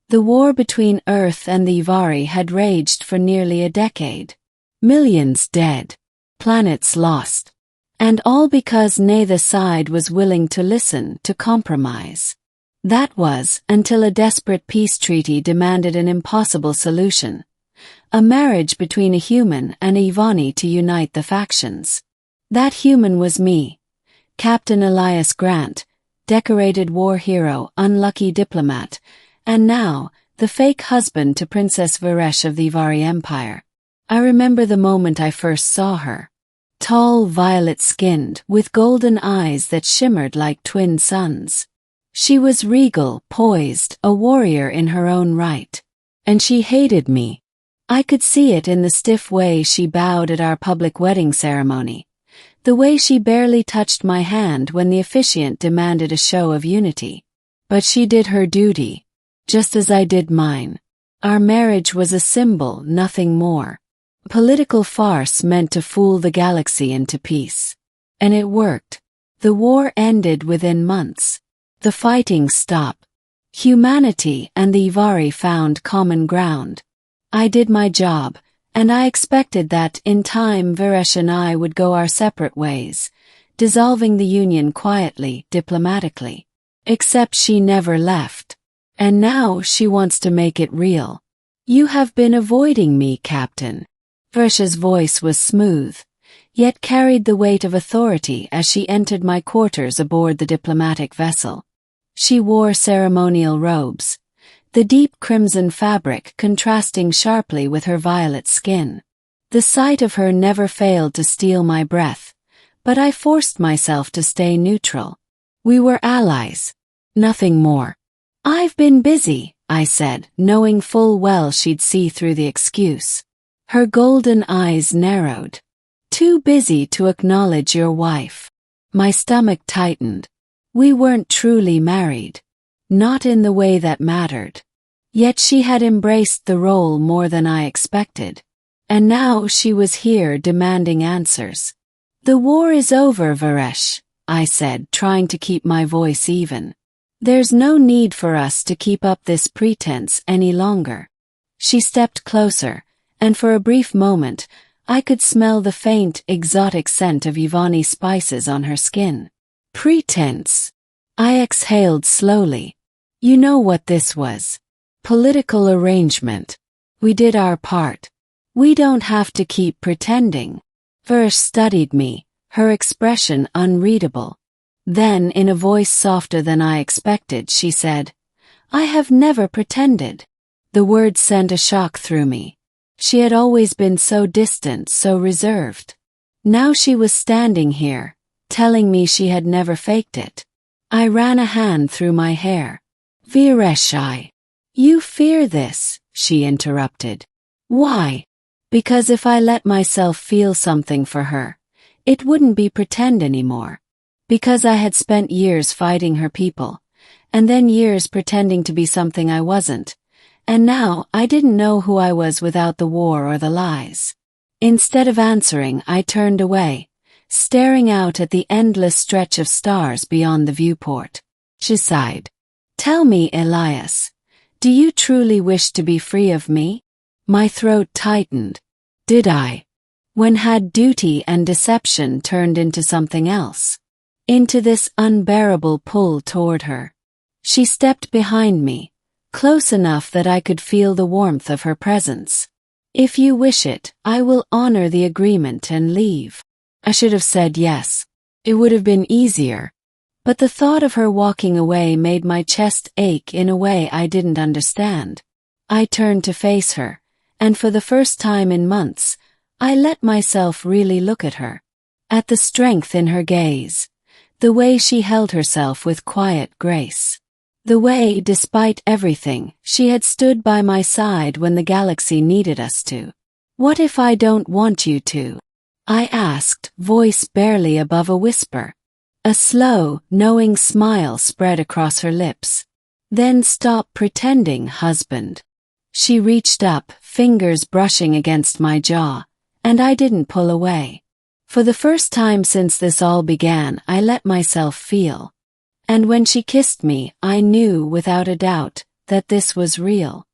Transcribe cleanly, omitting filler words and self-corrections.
The war between Earth and the Ivari had raged for nearly a decade. Millions dead. Planets lost. And all because neither side was willing to listen to compromise. That was, until a desperate peace treaty demanded an impossible solution. A marriage between a human and a Ivani to unite the factions. That human was me. Captain Elias Grant, decorated war hero, unlucky diplomat, and now, the fake husband to Princess Varesh of the Ivari Empire. I remember the moment I first saw her. Tall, violet-skinned, with golden eyes that shimmered like twin suns. She was regal, poised, a warrior in her own right. And she hated me. I could see it in the stiff way she bowed at our public wedding ceremony. The way she barely touched my hand when the officiant demanded a show of unity. But she did her duty, just as I did mine. Our marriage was a symbol, nothing more. Political farce meant to fool the galaxy into peace. And it worked. The war ended within months. The fighting stopped. Humanity and the Ivari found common ground. I did my job, and I expected that, in time, Varesh and I would go our separate ways, dissolving the union quietly, diplomatically. Except she never left. And now she wants to make it real. You have been avoiding me, Captain. Varesh's voice was smooth, yet carried the weight of authority as she entered my quarters aboard the diplomatic vessel. She wore ceremonial robes, the deep crimson fabric contrasting sharply with her violet skin. The sight of her never failed to steal my breath, but I forced myself to stay neutral. We were allies. Nothing more. I've been busy, I said, knowing full well she'd see through the excuse. Her golden eyes narrowed. Too busy to acknowledge your wife. My stomach tightened. We weren't truly married. Not in the way that mattered. Yet she had embraced the role more than I expected. And now she was here demanding answers. The war is over, Varesh, I said, trying to keep my voice even. There's no need for us to keep up this pretense any longer. She stepped closer, and for a brief moment, I could smell the faint, exotic scent of Ivani spices on her skin. Pretense. I exhaled slowly. You know what this was. Political arrangement. We did our part. We don't have to keep pretending. Varesh studied me, her expression unreadable. Then, in a voice softer than I expected, she said, I have never pretended. The words sent a shock through me. She had always been so distant, so reserved. Now she was standing here, telling me she had never faked it. I ran a hand through my hair. Varesh, you fear this, she interrupted. Why? Because if I let myself feel something for her, it wouldn't be pretend anymore. Because I had spent years fighting her people, and then years pretending to be something I wasn't, and now I didn't know who I was without the war or the lies. Instead of answering, I turned away, staring out at the endless stretch of stars beyond the viewport. She sighed. Tell me, Elias, do you truly wish to be free of me? My throat tightened. Did I? When had duty and deception turned into something else? Into this unbearable pull toward her. She stepped behind me, close enough that I could feel the warmth of her presence. If you wish it, I will honor the agreement and leave. I should have said yes. It would have been easier. But the thought of her walking away made my chest ache in a way I didn't understand. I turned to face her, and for the first time in months, I let myself really look at her. At the strength in her gaze. The way she held herself with quiet grace. The way, despite everything, she had stood by my side when the galaxy needed us to. What if I don't want you to? I asked, voice barely above a whisper. A slow, knowing smile spread across her lips. Then stop pretending, husband. She reached up, fingers brushing against my jaw, and I didn't pull away. For the first time since this all began, I let myself feel. And when she kissed me, I knew without a doubt that this was real.